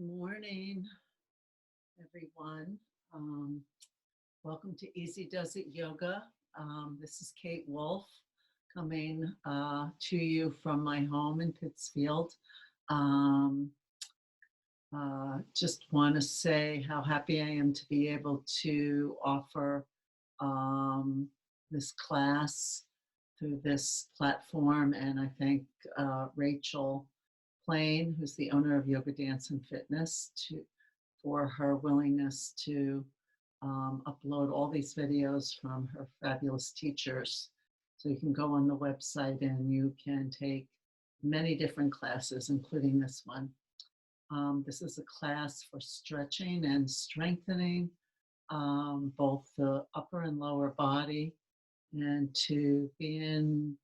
morning, everyone. Um, Welcome to Easy Does It Yoga. This is Cate Wolff coming to you from my home in Pittsfield. Just want to say how happy I am to be able to offer this class through this platform, and I thank Rachel Plain, who's the owner of Yoga Dance and Fitness, for her willingness to upload all these videos from her fabulous teachers. So you can go on the website and you can take many different classes, including this one. This is a class for stretching and strengthening both the upper and lower body, and to be in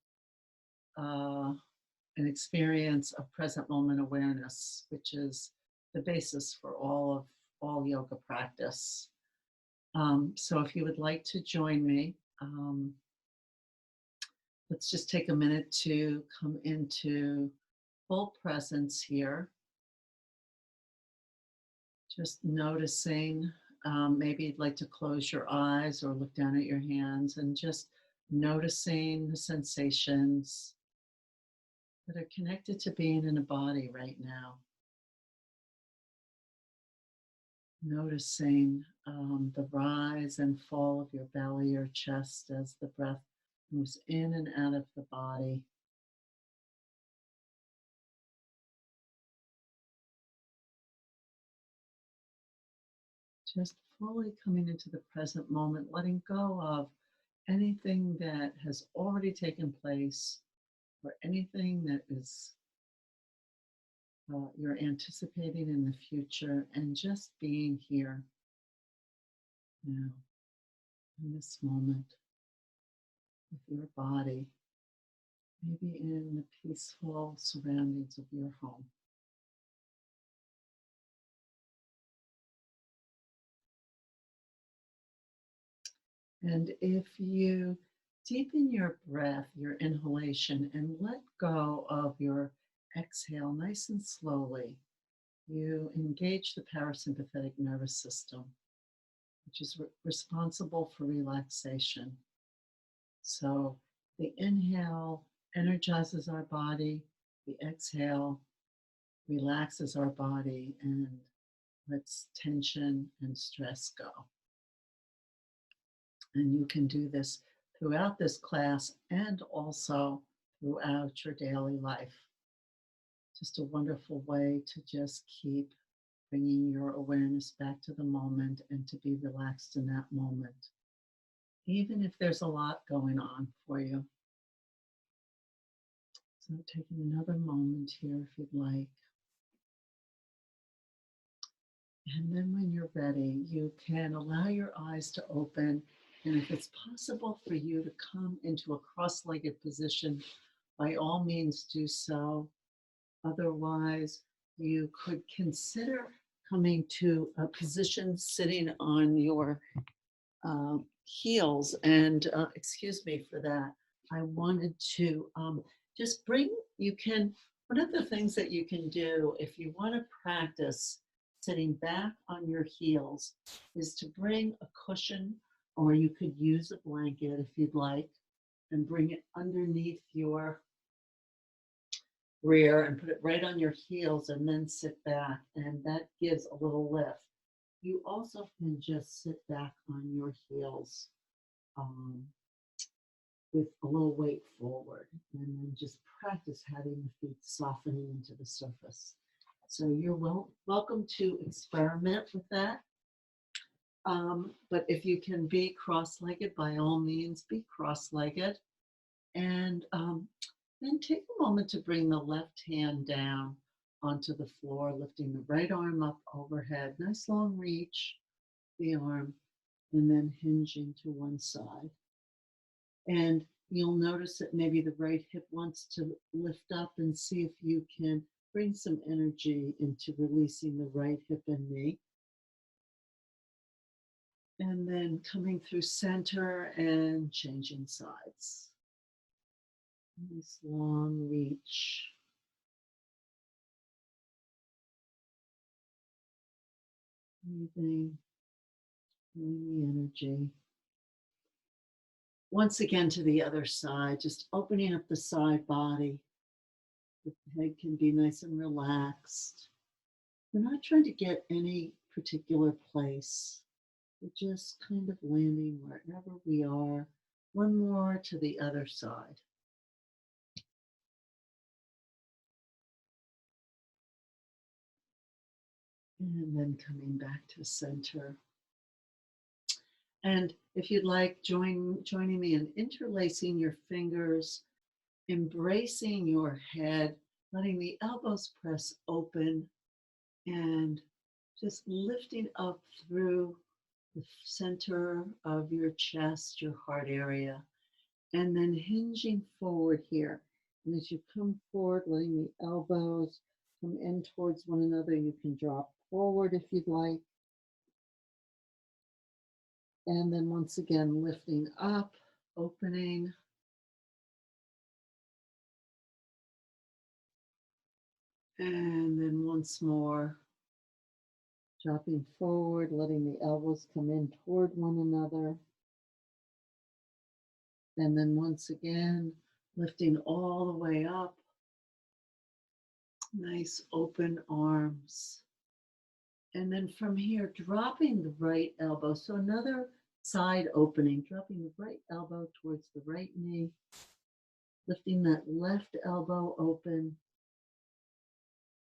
an experience of present moment awareness, which is the basis for all yoga practice. So if you would like to join me, let's just take a minute to come into full presence here. Just noticing, maybe you'd like to close your eyes or look down at your hands and just noticing the sensations that are connected to being in a body right now. Noticing the rise and fall of your belly or chest as the breath moves in and out of the body. Just fully coming into the present moment, letting go of anything that has already taken place or anything that is you're anticipating in the future, and just being here now in this moment with your body, maybe in the peaceful surroundings of your home. And if you deepen your breath, your inhalation, and let go of your exhale nice and slowly, you engage the parasympathetic nervous system, which is responsible for relaxation. So the inhale energizes our body, the exhale relaxes our body and lets tension and stress go. And you can do this throughout this class and also throughout your daily life. Just a wonderful way to just keep bringing your awareness back to the moment and to be relaxed in that moment, even if there's a lot going on for you. So taking another moment here if you'd like. And then when you're ready, you can allow your eyes to open. And if it's possible for you to come into a cross-legged position, by all means do so. Otherwise, you could consider coming to a position sitting on your heels. And excuse me for that. I wanted to just bring, one of the things that you can do if you want to practice sitting back on your heels is to bring a cushion, or you could use a blanket if you'd like, and bring it underneath your rear and put it right on your heels and then sit back, and that gives a little lift. You also can just sit back on your heels with a little weight forward, and then just practice having the feet softening into the surface. So you're welcome to experiment with that. But if you can be cross-legged, by all means, be cross-legged. And then take a moment to bring the left hand down onto the floor, lifting the right arm up overhead. Nice long reach, the arm, and then hinging to one side. And you'll notice that maybe the right hip wants to lift up, and see if you can bring some energy into releasing the right hip and knee. And then coming through center and changing sides. Nice long reach. Breathing, feeling the energy. Once again to the other side, just opening up the side body. The head can be nice and relaxed. We're not trying to get any particular place. We're just kind of landing wherever we are. One more to the other side. And then coming back to center. And if you'd like, joining me in interlacing your fingers, embracing your head, letting the elbows press open, and just lifting up through the center of your chest, your heart area, and then hinging forward here. And as you come forward, letting the elbows come in towards one another, you can drop forward if you'd like. And then once again, lifting up, opening. And then once more, dropping forward, letting the elbows come in toward one another. And then once again, lifting all the way up. Nice open arms. And then from here, dropping the right elbow. So another side opening, dropping the right elbow towards the right knee, lifting that left elbow open,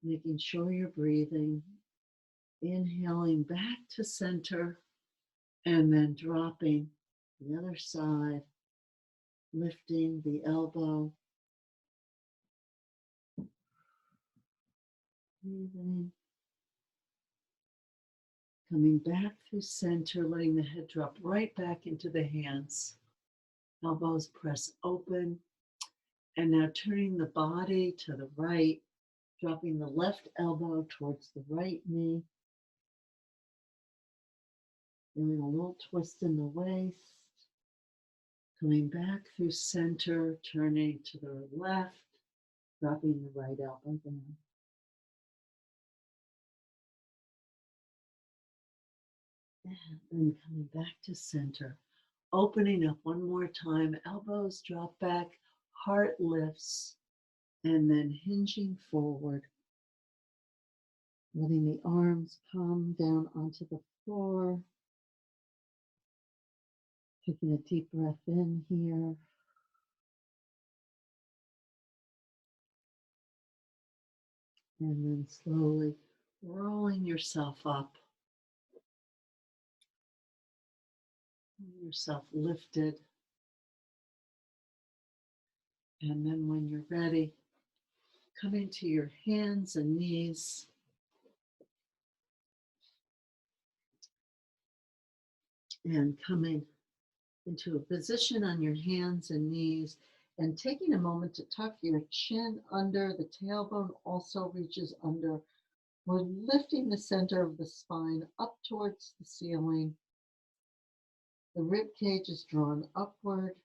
making sure you're breathing, inhaling back to center, and then dropping the other side, lifting the elbow, breathing, coming back through center, letting the head drop right back into the hands. Elbows press open. And now turning the body to the right, dropping the left elbow towards the right knee. Feeling a little twist in the waist. Coming back through center, turning to the left, dropping the right elbow down. And then coming back to center, opening up one more time, elbows drop back, heart lifts, and then hinging forward, letting the arms come down onto the floor, taking a deep breath in here, and then slowly rolling yourself up, yourself lifted. And then when you're ready, coming to your hands and knees. And coming into a position on your hands and knees and taking a moment to tuck your chin under, the tailbone also reaches under. We're lifting the center of the spine up towards the ceiling. The rib cage is drawn upward.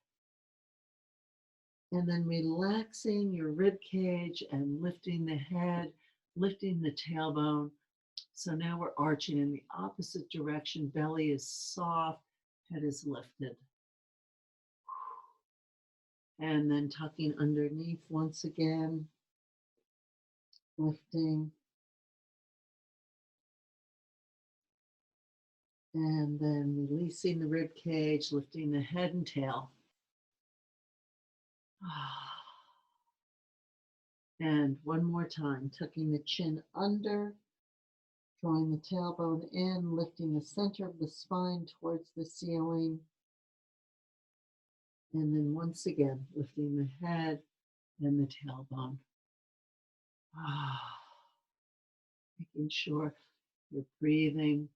And then relaxing your rib cage and lifting the head, lifting the tailbone. So now we're arching in the opposite direction. Belly is soft, head is lifted. And then tucking underneath once again, lifting. And then releasing the rib cage, lifting the head and tail. And one more time, tucking the chin under, drawing the tailbone in, lifting the center of the spine towards the ceiling. And then once again, lifting the head and the tailbone. Making sure you're breathing.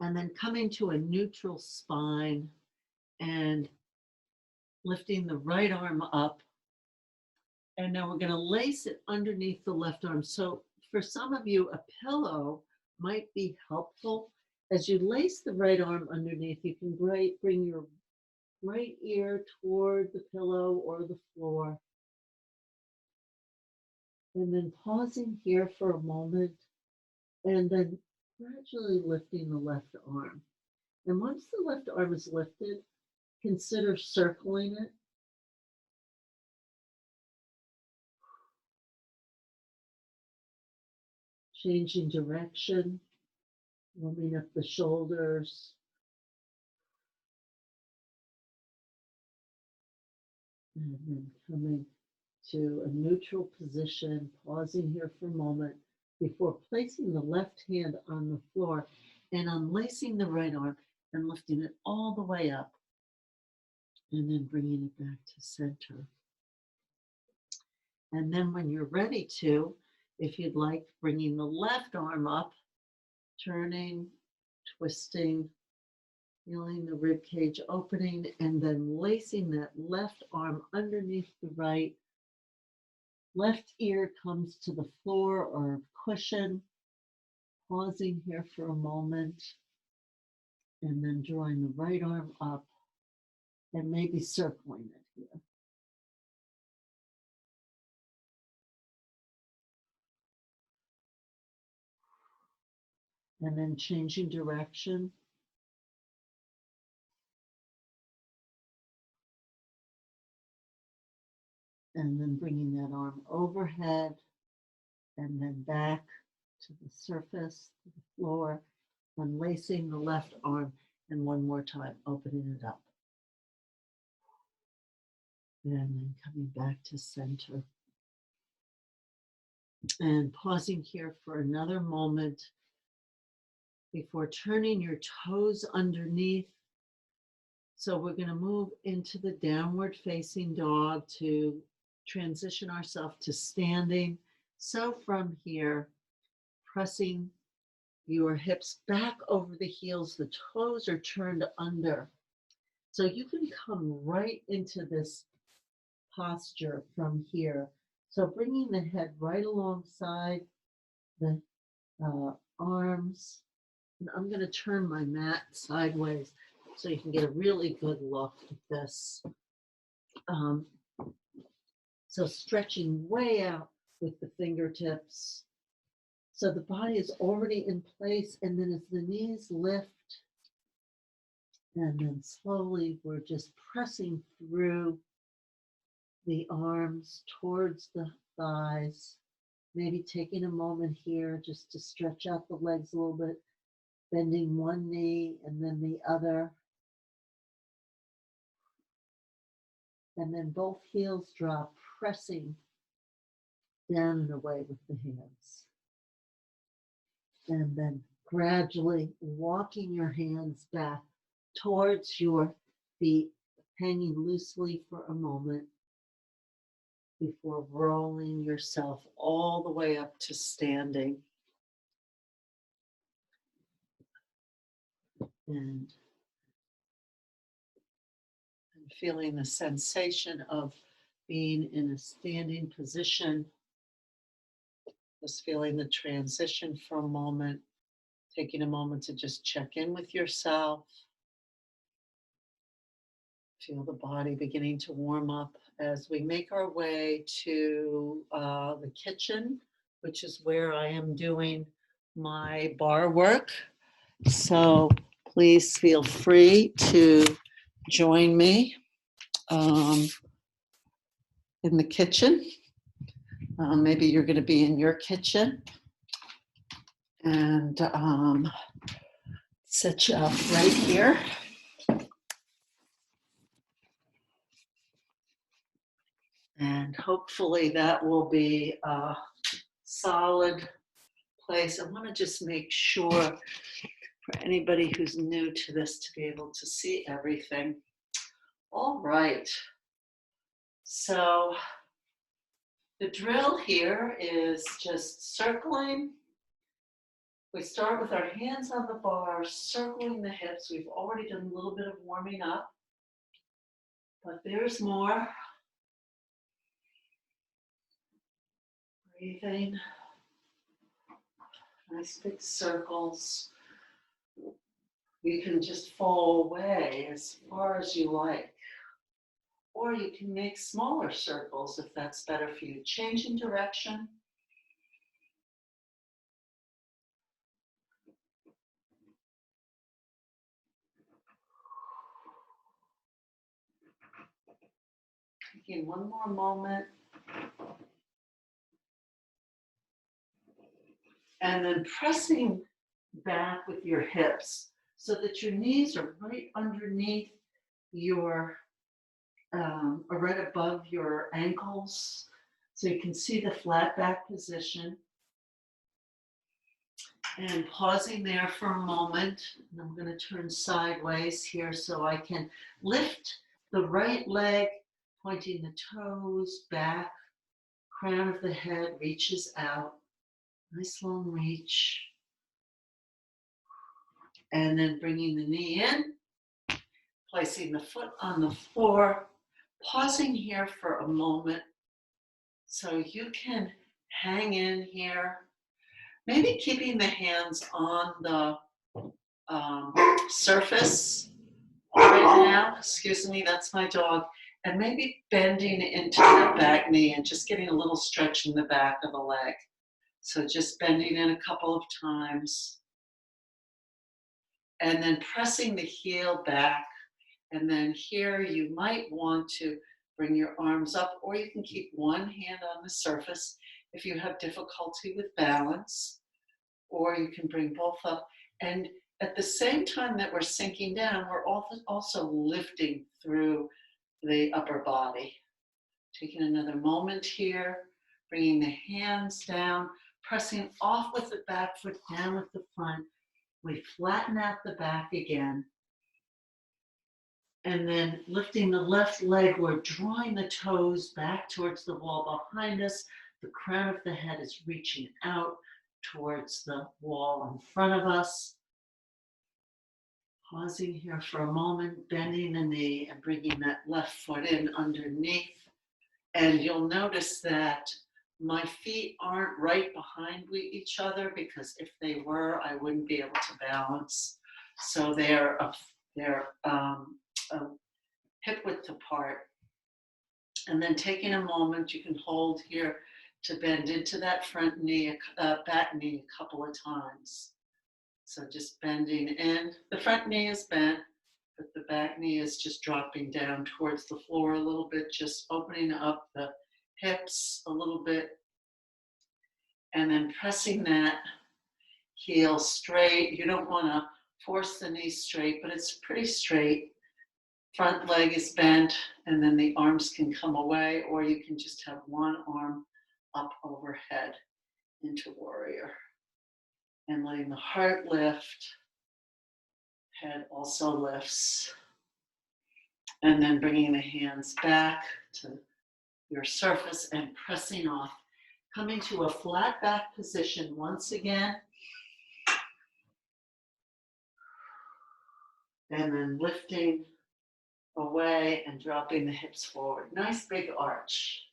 And then coming to a neutral spine and lifting the right arm up. And now we're going to lace it underneath the left arm. So for some of you, a pillow might be helpful. As you lace the right arm underneath, you can bring your right ear toward the pillow or the floor. And then pausing here for a moment and then gradually lifting the left arm. And once the left arm is lifted, consider circling it. Changing direction, warming up the shoulders. And then coming to a neutral position, pausing here for a moment before placing the left hand on the floor and unlacing the right arm and lifting it all the way up. And then bringing it back to center. And then when you're ready to, if you'd like, bringing the left arm up, turning, twisting, feeling the rib cage opening, and then lacing that left arm underneath the right. Left ear comes to the floor or cushion, pausing here for a moment, and then drawing the right arm up and maybe circling it here. And then changing direction. And then bringing that arm overhead and then back to the surface, to the floor, unlacing the left arm, and one more time, opening it up. And then coming back to center. And pausing here for another moment before turning your toes underneath. So we're going to move into the downward facing dog to transition ourselves to standing. So from here, pressing your hips back over the heels, the toes are turned under. So you can come right into this posture from here. So bringing the head right alongside the arms. And I'm going to turn my mat sideways so you can get a really good look at this. So stretching way out with the fingertips. So the body is already in place, and then as the knees lift, and then slowly we're just pressing through the arms towards the thighs, maybe taking a moment here just to stretch out the legs a little bit, bending one knee and then the other. And then both heels drop, pressing down and away with the hands. And then gradually walking your hands back towards your feet, hanging loosely for a moment before rolling yourself all the way up to standing. And feeling the sensation of being in a standing position. Just feeling the transition for a moment, taking a moment to just check in with yourself. Feel the body beginning to warm up as we make our way to the kitchen, which is where I am doing my barre work. So please feel free to join me in the kitchen. Maybe you're going to be in your kitchen, and set you up right here. And hopefully that will be a solid place. I want to just make sure for anybody who's new to this to be able to see everything. All right. So the drill here is just circling. We start with our hands on the bar, circling the hips. We've already done a little bit of warming up, but there's more. Breathing. Nice big circles. You can just fall away as far as you like. Or you can make smaller circles if that's better for you. Changing direction. Taking one more moment. And then pressing back with your hips so that your knees are right underneath your, or right above your ankles. So you can see the flat back position. And pausing there for a moment. And I'm going to turn sideways here so I can lift the right leg, pointing the toes back, crown of the head reaches out. Nice long reach. And then bringing the knee in, placing the foot on the floor, pausing here for a moment so you can hang in here. Maybe keeping the hands on the surface right now. Excuse me, that's my dog. And maybe bending into the back knee and just getting a little stretch in the back of the leg. So just bending in a couple of times. And then pressing the heel back. And then here you might want to bring your arms up, or you can keep one hand on the surface if you have difficulty with balance, or you can bring both up. And at the same time that we're sinking down, we're also lifting through the upper body. Taking another moment here, bringing the hands down, pressing off with the back foot, down with the front. We flatten out the back again. And then lifting the left leg, we're drawing the toes back towards the wall behind us. The crown of the head is reaching out towards the wall in front of us. Pausing here for a moment, bending the knee and bringing that left foot in underneath. And you'll notice that my feet aren't right behind each other, because if they were, I wouldn't be able to balance. So they're hip width apart. And then taking a moment, you can hold here to bend into that front knee, back knee a couple of times. So just bending in. The front knee is bent, but the back knee is just dropping down towards the floor a little bit, just opening up the hips a little bit. And then pressing that heel straight. You don't want to force the knee straight, but it's pretty straight. Front leg is bent, and then the arms can come away, or you can just have one arm up overhead into warrior. And letting the heart lift, head also lifts. And then bringing the hands back to your surface and pressing off. Coming to a flat back position once again. And then lifting away and dropping the hips forward. Nice big arch.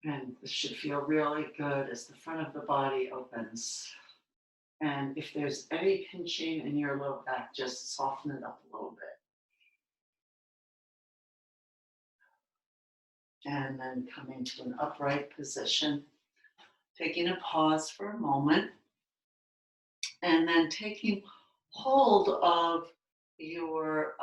And this should feel really good as the front of the body opens. And if there's any pinching in your low back, just soften it up a little bit. And then coming to an upright position, taking a pause for a moment, and then taking hold of your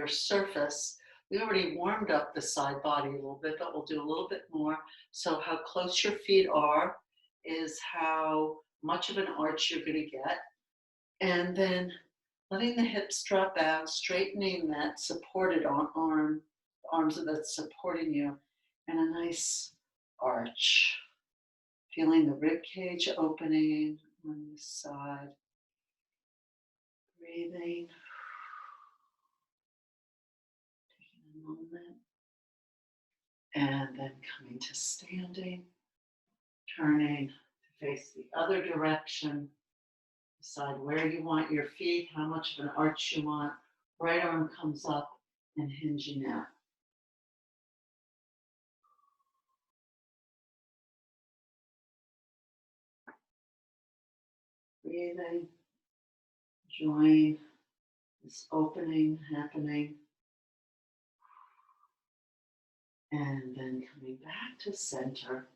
surface. We already warmed up the side body a little bit, but we'll do a little bit more. So how close your feet are is how much of an arch you're going to get. And then letting the hips drop out, straightening that supported arms that's supporting you, and a nice arch. Feeling the rib cage opening on this side. Breathing. Taking a moment. And then coming to standing. Turning to face the other direction. Decide where you want your feet, how much of an arch you want. Right arm comes up and hinging out. Breathing, enjoying this opening happening. And then coming back to center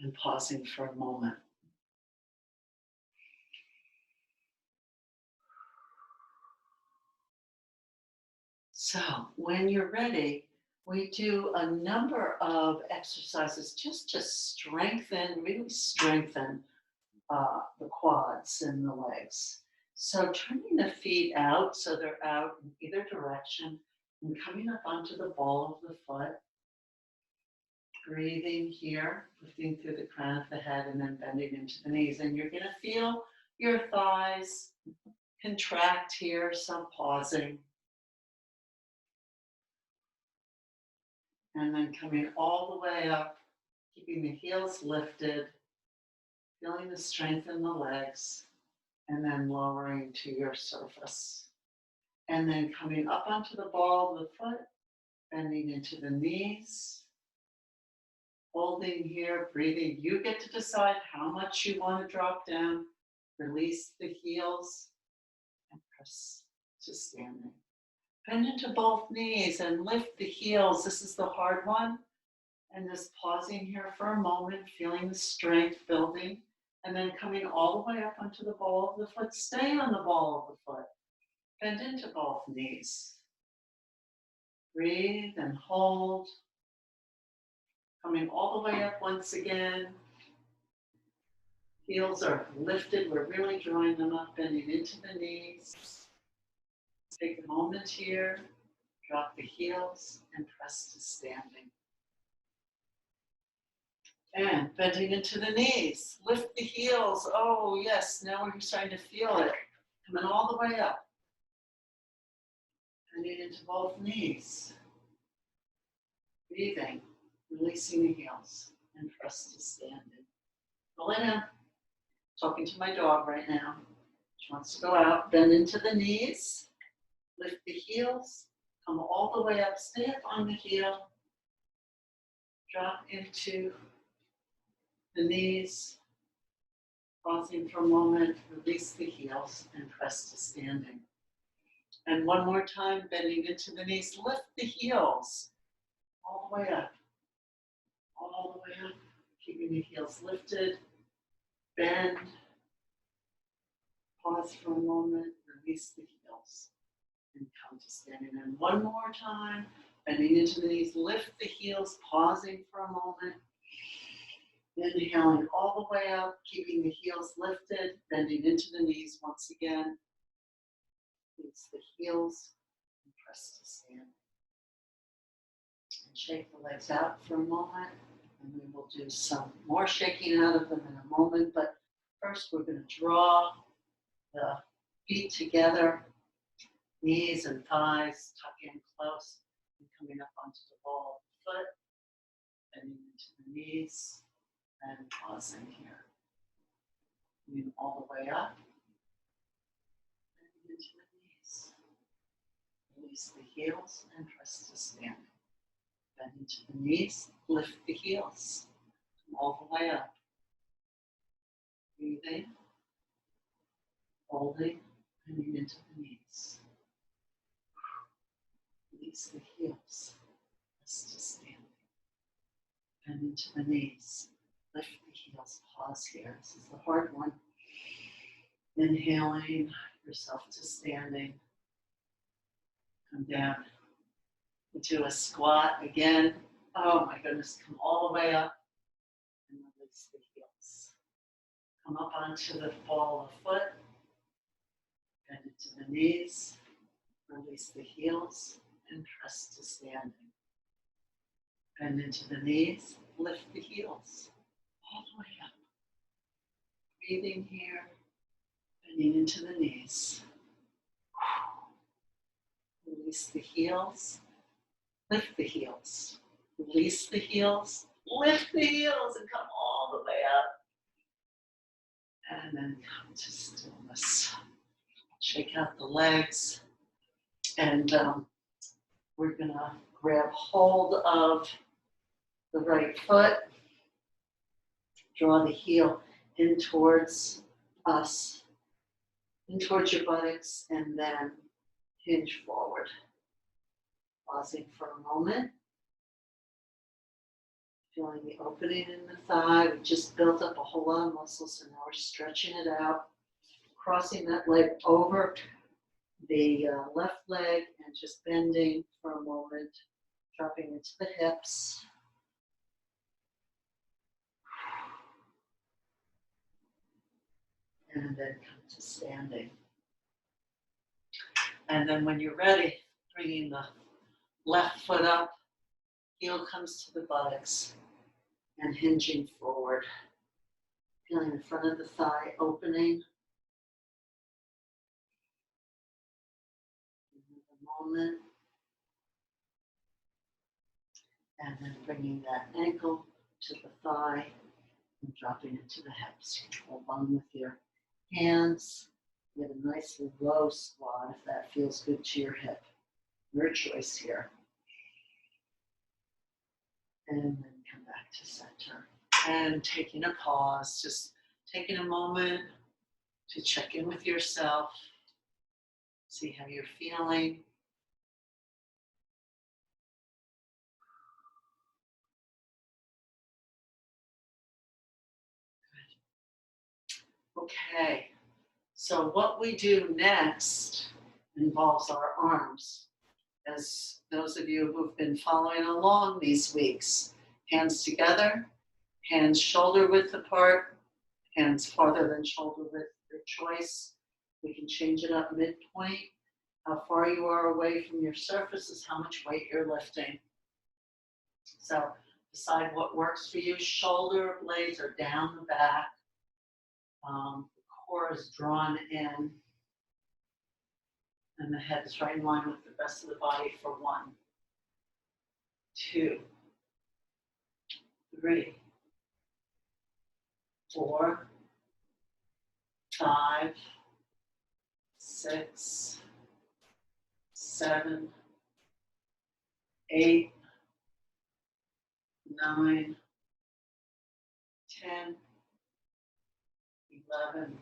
and pausing for a moment. So when you're ready, we do a number of exercises just to strengthen, really strengthen the quads and the legs. So turning the feet out so they're out in either direction and coming up onto the ball of the foot. Breathing here, lifting through the crown of the head and then bending into the knees. And you're going to feel your thighs contract here, some pausing. And then coming all the way up, keeping the heels lifted, feeling the strength in the legs, and then lowering to your surface. And then coming up onto the ball of the foot, bending into the knees, holding here, breathing. You get to decide how much you want to drop down. Release the heels and press to standing. Bend into both knees and lift the heels. This is the hard one. And just pausing here for a moment, feeling the strength building, and then coming all the way up onto the ball of the foot. Stay on the ball of the foot. Bend into both knees. Breathe and hold. Coming all the way up once again. Heels are lifted. We're really drawing them up, bending into the knees. Take a moment here. Drop the heels and press to standing. And bending into the knees. Lift the heels. Oh, yes. Now we're starting to feel it. Coming all the way up. Bending into both knees. Breathing. Releasing the heels. And press to standing. Pull it in. Talking to my dog right now. She wants to go out. Bend into the knees. Lift the heels. Come all the way up. Stay up on the heel. Drop into the knees. Pausing for a moment. Release the heels and press to standing. And one more time. Bending into the knees. Lift the heels. All the way up. All the way up. Keeping the heels lifted. Bend. Pause for a moment. Release the heels. And come to standing. And one more time. Bending into the knees. Lift the heels. Pausing for a moment. Inhaling all the way up. Keeping the heels lifted. Bending into the knees once again. Release the heels. And press to stand. And shake the legs out for a moment. And we will do some more shaking out of them in a moment. But first we're going to draw the feet together. Knees and thighs tuck in close and coming up onto the ball of the foot, bending into the knees and pausing here. Coming all the way up, bending into the knees. Release the heels and press to standing. Bend into the knees, lift the heels. Come all the way up. Breathing, holding, bending into the knees. Release the heels, press to standing. Bend into the knees, lift the heels, pause here. This is the hard one. Inhaling yourself to standing. Come down into a squat again. Oh my goodness, come all the way up and release the heels. Come up onto the ball of foot, bend into the knees, release the heels, and press to standing. Bend into the knees, lift the heels, all the way up. Breathing here, bending into the knees. Release the heels, lift the heels. Release the heels, lift the heels, and come all the way up. And then come to stillness. Shake out the legs. And we're going to grab hold of the right foot. Draw the heel in towards us, in towards your buttocks, and then hinge forward. Pausing for a moment. Feeling the opening in the thigh. We just built up a whole lot of muscle, so now we're stretching it out. Crossing that leg over the left leg and just bending for a moment, dropping into the hips. And then come to standing. And then when you're ready, bringing the left foot up, heel comes to the buttocks, and hinging forward. Feeling the front of the thigh opening. Another moment. And then bringing that ankle to the thigh and dropping it to the hips. Hold on with your hands. Get a nice low squat if that feels good to your hip. Your choice here. And then come back to center. And taking a pause, just taking a moment to check in with yourself. See how you're feeling. Okay, so what we do next involves our arms. As those of you who've been following along these weeks, hands together, hands shoulder width apart, hands farther than shoulder width, your choice. We can change it up midpoint. How far you are away from your surface is how much weight you're lifting. So decide what works for you. Shoulder blades are down the back. The core is drawn in. And the head is right in line with the rest of the body for 1, 2, 3, 4, 5, 6, 7, 8, 9, 10, 11,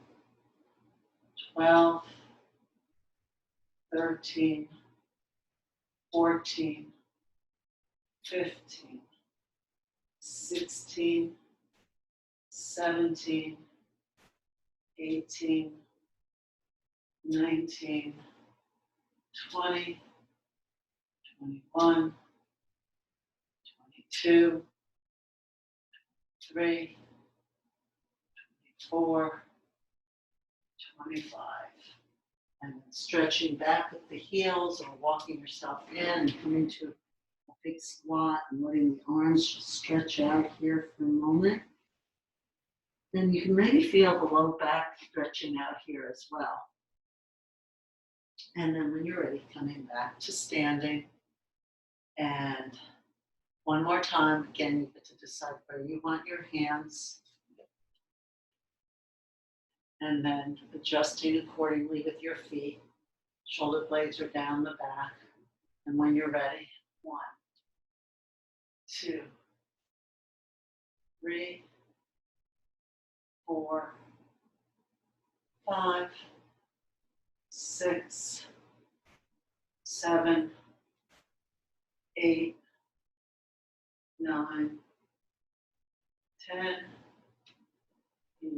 12, 13, 14, 15, 16, 17, 18, 19, 20, 21, 22, 23, 24, 25. And then stretching back at the heels or walking yourself in and coming to a big squat and letting the arms just stretch out here for a moment. Then you can maybe feel the low back stretching out here as well. And then when you're ready, coming back to standing. And one more time, again, you get to decide where you want your hands. And then adjusting accordingly with your feet. Shoulder blades are down the back. And when you're ready, 1, 2, 3, 4, 5, 6, 7, 8, 9, 10,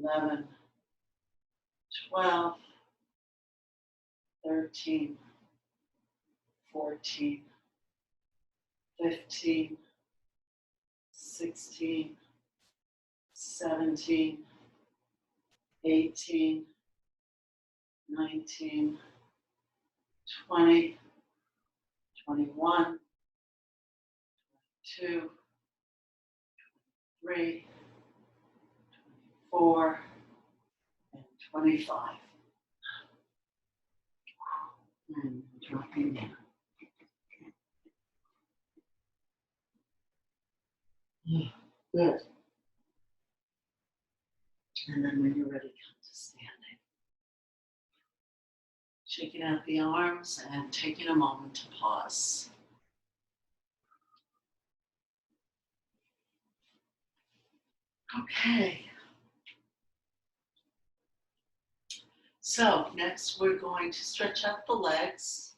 11, 12, 13, 14, 15, 16, 17, 18, 19, 20, 21, 22, 23, 24, and 25. And dropping down. Good. And then when you're ready, come to standing. Shaking out the arms and taking a moment to pause. Okay. So next we're going to stretch out the legs.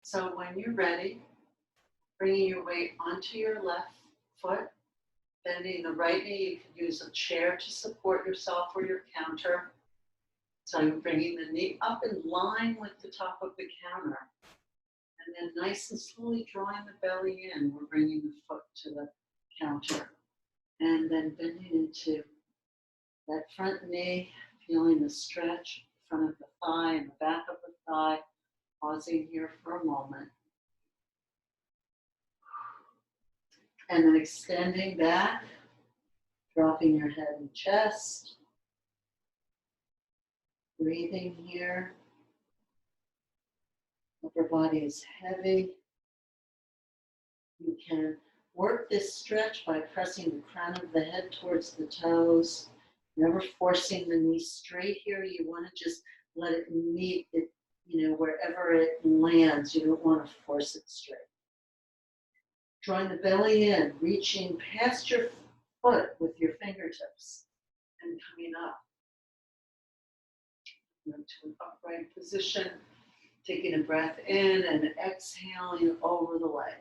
So when you're ready, bringing your weight onto your left foot, bending the right knee. You can use a chair to support yourself or your counter. So you're bringing the knee up in line with the top of the counter. And then nice and slowly drawing the belly in. We're bringing the foot to the counter. And then bending into that front knee, feeling the stretch in front of the thigh and the back of the thigh. Pausing here for a moment. And then extending back, dropping your head and chest. Breathing here. Upper body is heavy. You can work this stretch by pressing the crown of the head towards the toes. Never forcing the knee straight here. You want to just let it meet it, wherever it lands. You don't want to force it straight. Drawing the belly in, reaching past your foot with your fingertips and coming up. Into an upright position, taking a breath in and exhaling over the leg.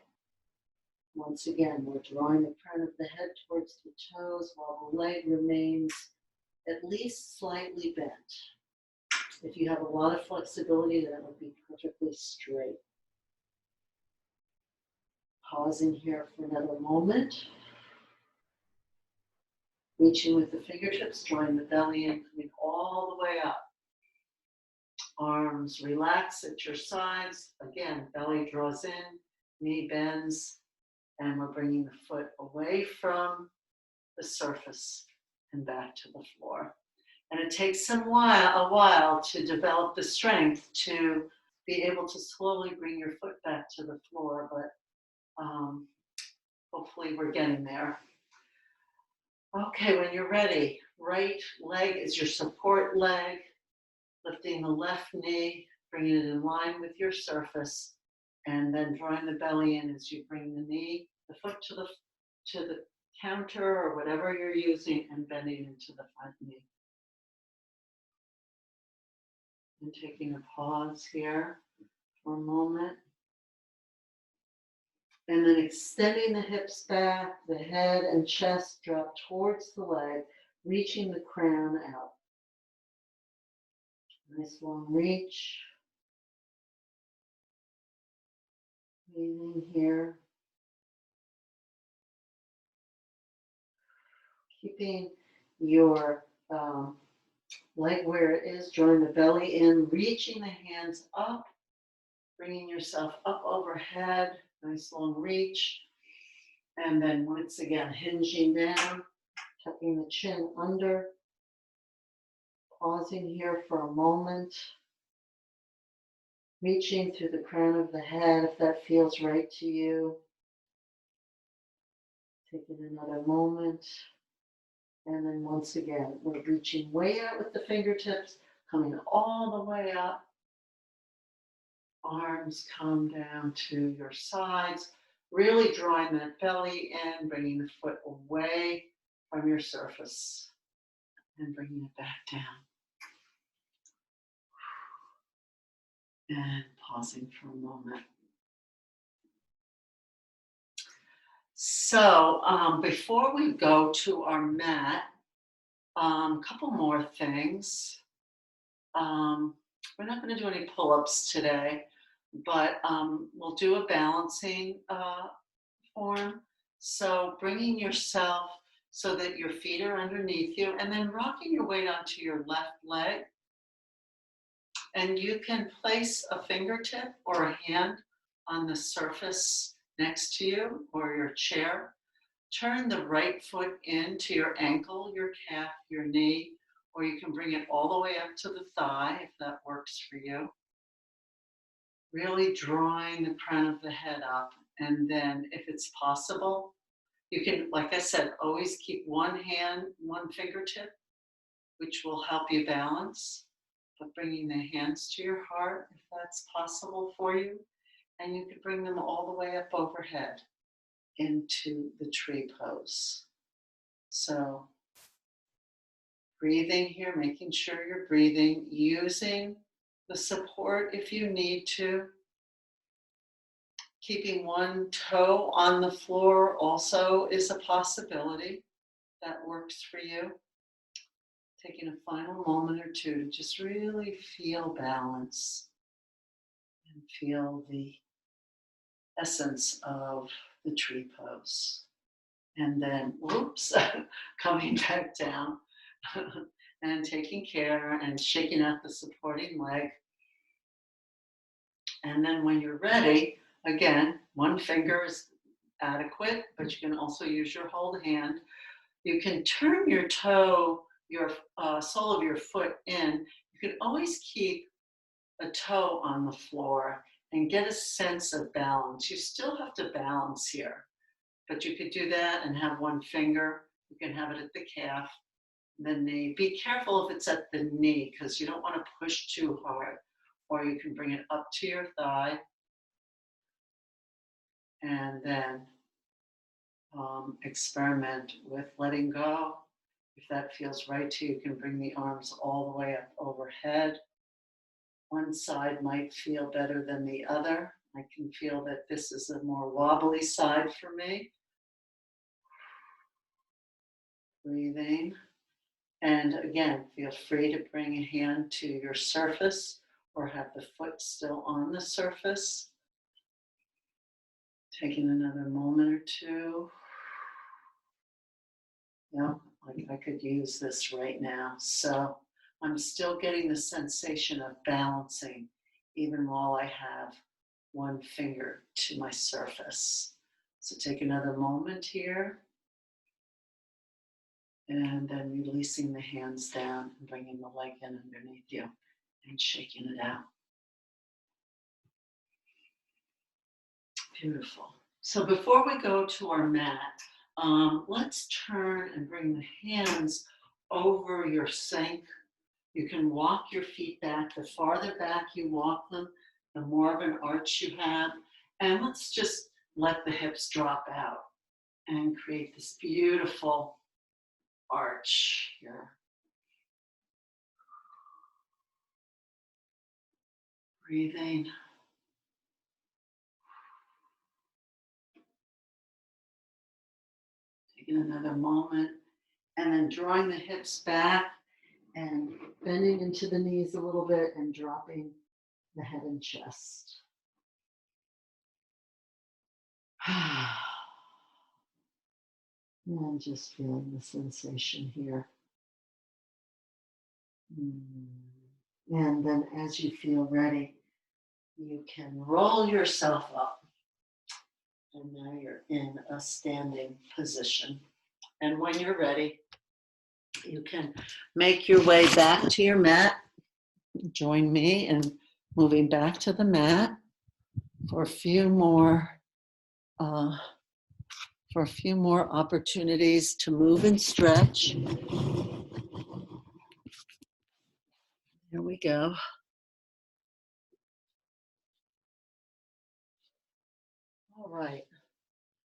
Once again, we're drawing the crown of the head towards the toes while the leg remains at least slightly bent. If you have a lot of flexibility, then it would be perfectly straight. Pausing here for another moment. Reaching with the fingertips, drawing the belly in, coming all the way up. Arms relax at your sides. Again, belly draws in, knee bends, and we're bringing the foot away from the surface and back to the floor. And it takes a while to develop the strength to be able to slowly bring your foot back to the floor, but hopefully we're getting there. Okay, when you're ready, right leg is your support leg. Lifting the left knee, bringing it in line with your surface, and then drawing the belly in as you bring the knee, the foot to the counter or whatever you're using, and bending into the front knee. And taking a pause here for a moment. And then extending the hips back, the head and chest drop towards the leg, reaching the crown out. Nice long reach. Breathing here. Keeping your leg where it is, drawing the belly in, reaching the hands up, bringing yourself up overhead, nice long reach. And then once again, hinging down, tucking the chin under. Pausing here for a moment. Reaching through the crown of the head if that feels right to you. Taking another moment. And then once again, we're reaching way out with the fingertips, coming all the way up. Arms come down to your sides, really drawing that belly in, bringing the foot away from your surface and bringing it back down. And pausing for a moment. So before we go to our mat, a couple more things. We're not going to do any pull-ups today, but we'll do a balancing form. So bringing yourself so that your feet are underneath you, and then rocking your weight onto your left leg. And you can place a fingertip or a hand on the surface next to you or your chair. Turn the right foot into your ankle, your calf, your knee, or you can bring it all the way up to the thigh if that works for you. Really drawing the crown of the head up. And then if it's possible, you can, like I said, always keep one hand, one fingertip, which will help you balance. But bringing the hands to your heart, if that's possible for you. And you can bring them all the way up overhead into the tree pose. So breathing here, making sure you're breathing, using the support if you need to. Keeping one toe on the floor also is a possibility. That works for you. Taking a final moment or two to just really feel balance and feel the essence of the tree pose. And then, whoops, coming back down and taking care and shaking out the supporting leg. And then when you're ready, again, one finger is adequate, but you can also use your whole hand. You can turn your toe, your sole of your foot in. You can always keep a toe on the floor and get a sense of balance. You still have to balance here, but you could do that and have one finger. You can have it at the calf, the knee. Be careful if it's at the knee because you don't want to push too hard. Or you can bring it up to your thigh and then experiment with letting go. If that feels right to you, you can bring the arms all the way up overhead. One side might feel better than the other. I can feel that this is a more wobbly side for me. Breathing. And again, feel free to bring a hand to your surface or have the foot still on the surface. Taking another moment or two. Yeah, like I could use this right now. So I'm still getting the sensation of balancing even while I have one finger to my surface. So take another moment here. And then releasing the hands down and bringing the leg in underneath you and shaking it out. Beautiful. So before we go to our mat, let's turn and bring the hands over your sink. You can walk your feet back. The farther back you walk them, the more of an arch you have. And let's just let the hips drop out and create this beautiful arch here. Breathing. Taking another moment. And then drawing the hips back and bending into the knees a little bit and dropping the head and chest. And just feeling the sensation here. And then as you feel ready, you can roll yourself up. And now you're in a standing position. And when you're ready, you can make your way back to your mat. Join me in moving back to the mat for a few more opportunities to move and stretch. Here we go. All right.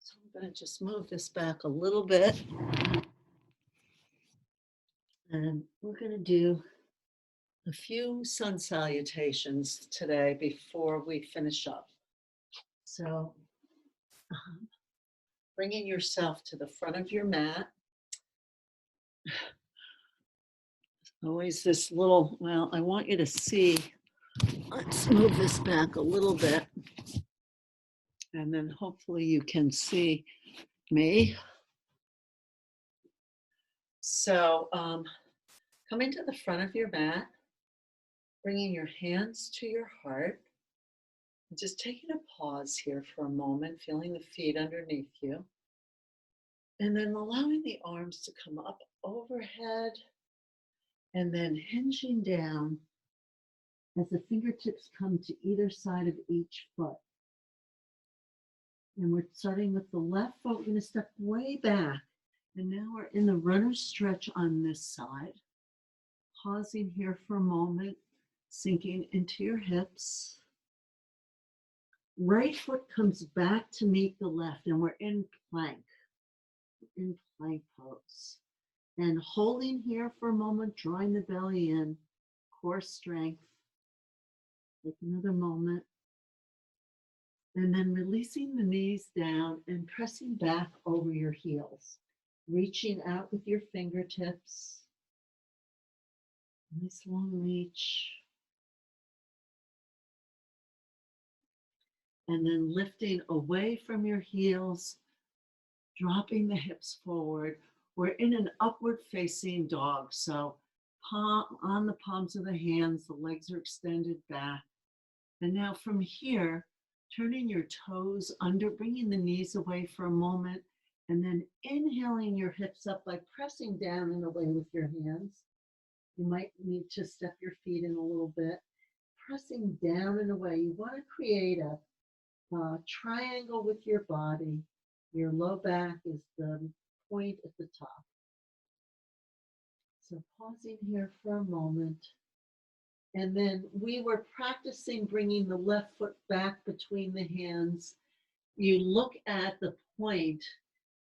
So I'm going to just move this back a little bit. And we're going to do a few sun salutations today before we finish up. So bringing yourself to the front of your mat. Always this little, well, I want you to see, let's move this back a little bit. And then hopefully you can see me. So coming to the front of your mat, bringing your hands to your heart, and just taking a pause here for a moment, feeling the feet underneath you. And then allowing the arms to come up overhead and then hinging down as the fingertips come to either side of each foot. And we're starting with the left foot. We're going to step way back. And now we're in the runner's stretch on this side. Pausing here for a moment, sinking into your hips. Right foot comes back to meet the left, and we're in plank. We're in plank pose. And holding here for a moment, drawing the belly in, core strength. Take another moment. And then releasing the knees down and pressing back over your heels. Reaching out with your fingertips. Nice long reach. And then lifting away from your heels, dropping the hips forward. We're in an upward facing dog. So on the palms of the hands, the legs are extended back. And now from here, turning your toes under, bringing the knees away for a moment, and then inhaling your hips up by pressing down and away with your hands. You might need to step your feet in a little bit. Pressing down and away. You want to create a triangle with your body. Your low back is the point at the top. So pausing here for a moment. And then we were practicing bringing the left foot back between the hands. You look at the point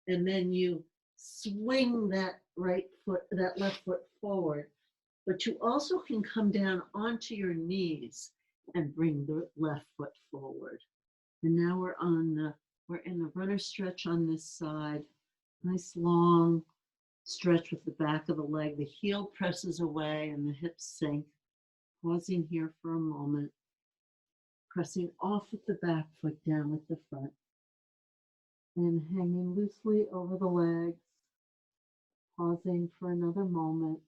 and then you swing that left foot forward. But you also can come down onto your knees and bring the left foot forward. And now we're in the runner stretch on this side. Nice long stretch with the back of the leg. The heel presses away and the hips sink. Pausing here for a moment. Pressing off with the back foot, down with the front. And hanging loosely over the legs. Pausing for another moment.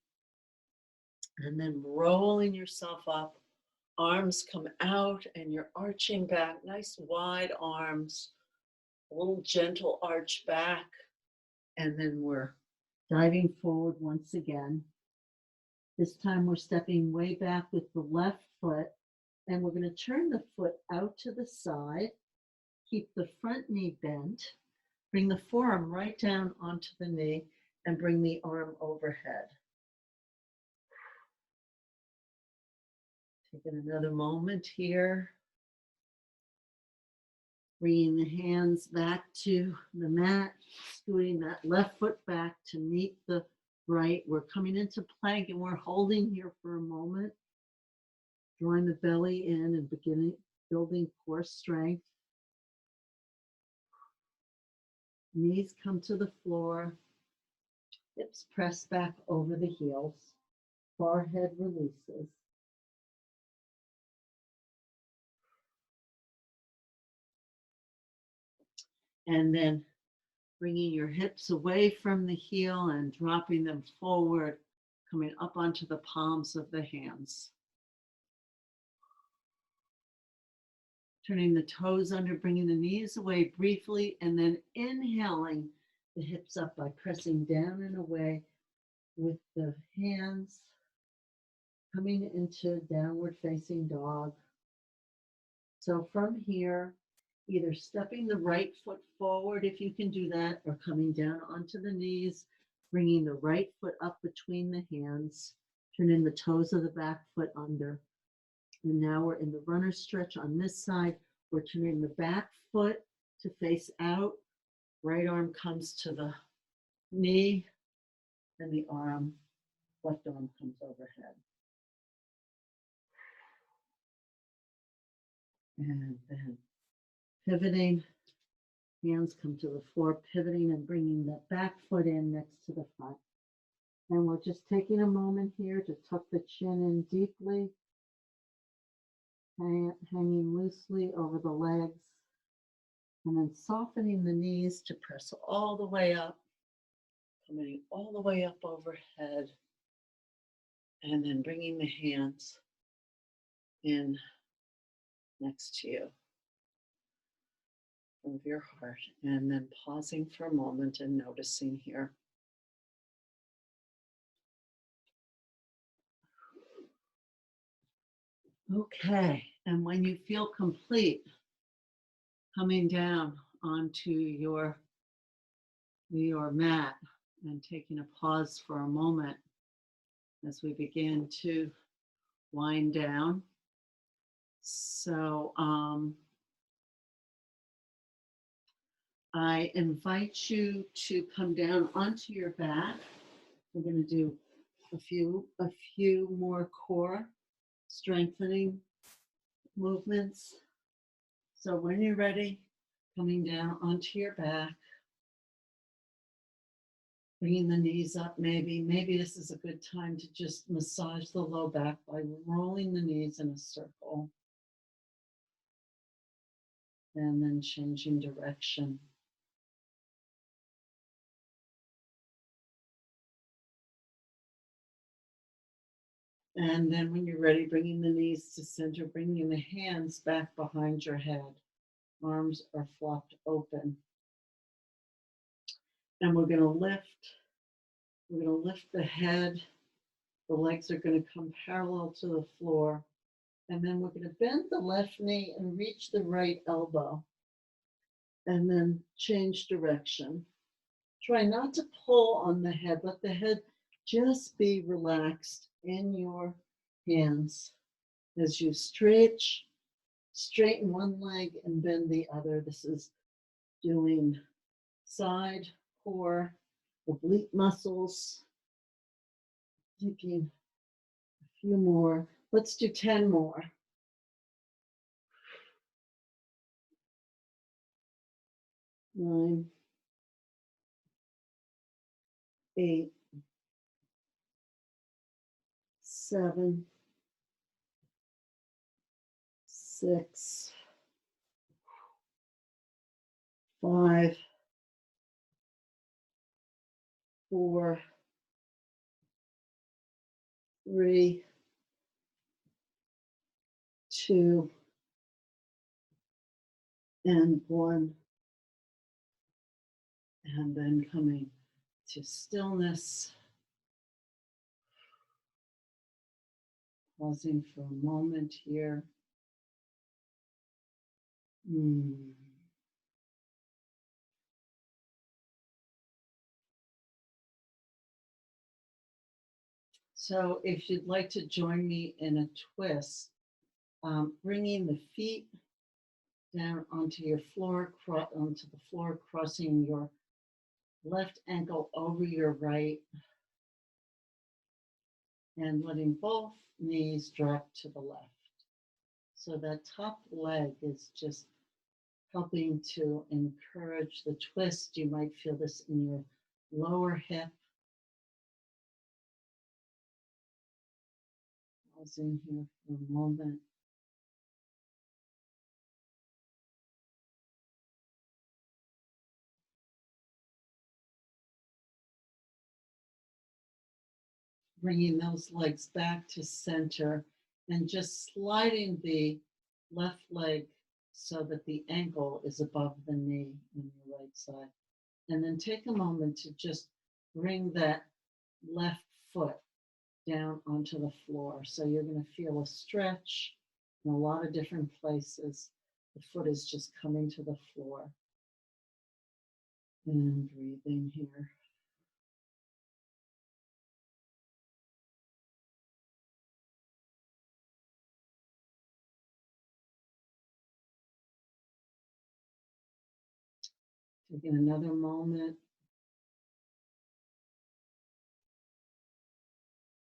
And then rolling yourself up. Arms come out and you're arching back. Nice wide arms. A little gentle arch back. And then we're diving forward once again. This time we're stepping way back with the left foot. And we're going to turn the foot out to the side. Keep the front knee bent. Bring the forearm right down onto the knee and bring the arm overhead. Taking another moment here. Bringing the hands back to the mat, scooting that left foot back to meet the right. We're coming into plank and we're holding here for a moment. Drawing the belly in and beginning building core strength. Knees come to the floor. Hips press back over the heels. Forehead releases. And then bringing your hips away from the heel and dropping them forward, coming up onto the palms of the hands. Turning the toes under, bringing the knees away briefly, and then inhaling the hips up by pressing down and away with the hands, coming into downward facing dog. So from here, either stepping the right foot forward if you can do that, or coming down onto the knees, bringing the right foot up between the hands, turning the toes of the back foot under. And now we're in the runner stretch on this side. We're turning the back foot to face out. Right arm comes to the knee, and the left arm comes overhead. And then pivoting, hands come to the floor, pivoting and bringing the back foot in next to the front. And we're just taking a moment here to tuck the chin in deeply, hanging loosely over the legs, and then softening the knees to press all the way up, coming all the way up overhead, and then bringing the hands in next to you of your heart, and then pausing for a moment and noticing here. Okay, and when you feel complete, coming down onto your mat and taking a pause for a moment as we begin to wind down. So I invite you to come down onto your back. We're going to do a few more core strengthening movements. So when you're ready, coming down onto your back. Bringing the knees up, maybe this is a good time to just massage the low back by rolling the knees in a circle and then changing direction. And then when you're ready, bringing the knees to center, bringing the hands back behind your head. Arms are flopped open. And we're going to lift the head. The legs are going to come parallel to the floor. And then we're going to bend the left knee and reach the right elbow. And then change direction. Try not to pull on the head. Let the head just be relaxed in your hands as you straighten one leg and bend the other. This is doing side, core, oblique muscles. Taking a few more. Let's do 10 more. 9, 8, 7, 6, 5, 4, 3, 2, and 1. And then coming to stillness. Pausing for a moment here. So if you'd like to join me in a twist, bringing the feet down onto your floor, onto the floor, crossing your left ankle over your right, and letting both knees drop to the left. So that top leg is just helping to encourage the twist. You might feel this in your lower hip. Pausing here for a moment. Bringing those legs back to center and just sliding the left leg so that the ankle is above the knee on your right side. And then take a moment to just bring that left foot down onto the floor. So you're going to feel a stretch in a lot of different places. The foot is just coming to the floor. And breathing here. Taking another moment.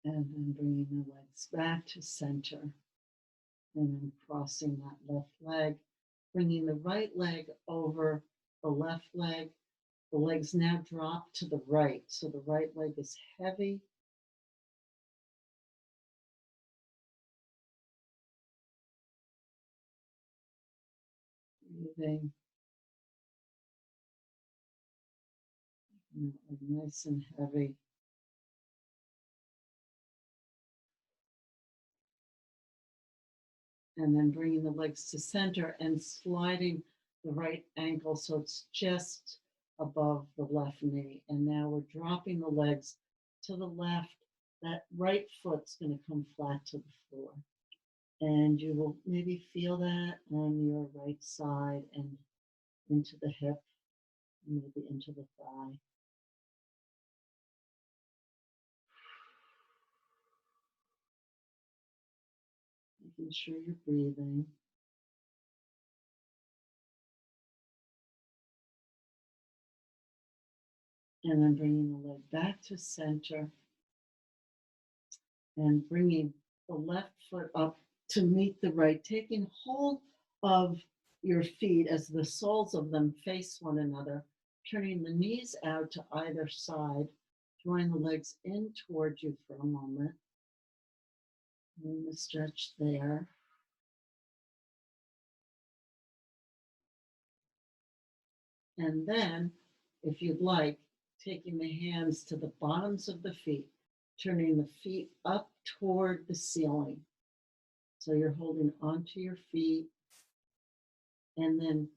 And then bringing the legs back to center. And then crossing that left leg. Bringing the right leg over the left leg. The legs now drop to the right. So the right leg is heavy. Breathing. Nice and heavy. And then bringing the legs to center and sliding the right ankle so it's just above the left knee. And now we're dropping the legs to the left. That right foot's going to come flat to the floor. And you will maybe feel that on your right side and into the hip, maybe into the thigh. Making sure you're breathing. And then bringing the leg back to center and bringing the left foot up to meet the right, taking hold of your feet as the soles of them face one another. turning the knees out to either side, drawing the legs in towards you for a moment. And the stretch there. And then, if you'd like, taking the hands to the bottoms of the feet, turning the feet up toward the ceiling. So you're holding onto your feet, and then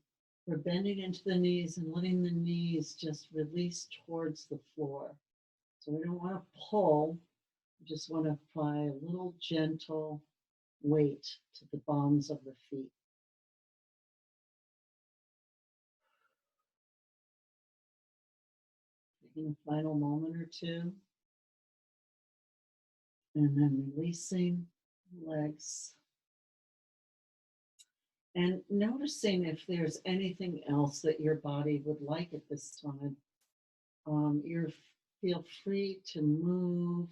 we're bending into the knees and letting the knees just release towards the floor. So we don't want to pull, we just want to apply a little gentle weight to the bottoms of the feet. Taking a final moment or two, and then releasing the legs. And noticing if there's anything else that your body would like at this time. You feel free to move,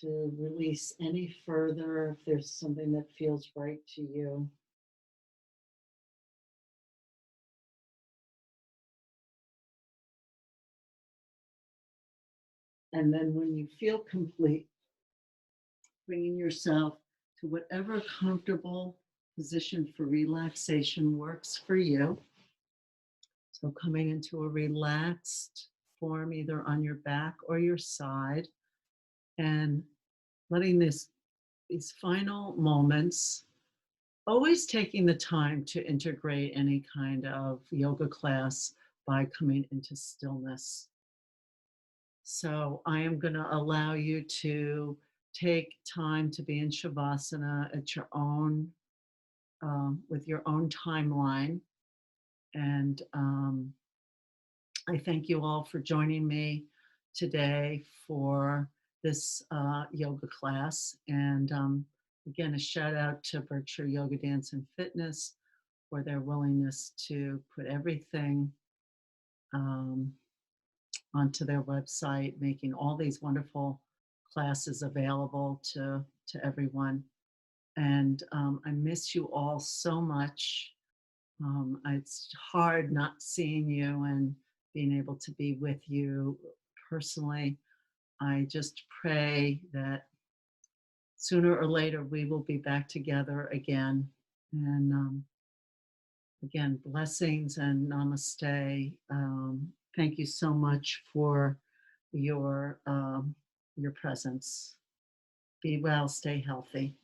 to release any further if there's something that feels right to you. And then when you feel complete, bringing yourself to whatever comfortable position for relaxation works for you. So coming into a relaxed form, either on your back or your side, and letting these final moments, always taking the time to integrate any kind of yoga class by coming into stillness. So I am going to allow you to take time to be in Shavasana at your own, with your own timeline. And I thank you all for joining me today for this yoga class. And again, a shout out to Berkshire Yoga Dance and Fitness for their willingness to put everything onto their website, making all these wonderful classes available to everyone. And I miss you all so much. It's hard not seeing you and being able to be with you personally. I just pray that sooner or later we will be back together again. And again, blessings and namaste. Thank you so much for your presence. Be well, stay healthy.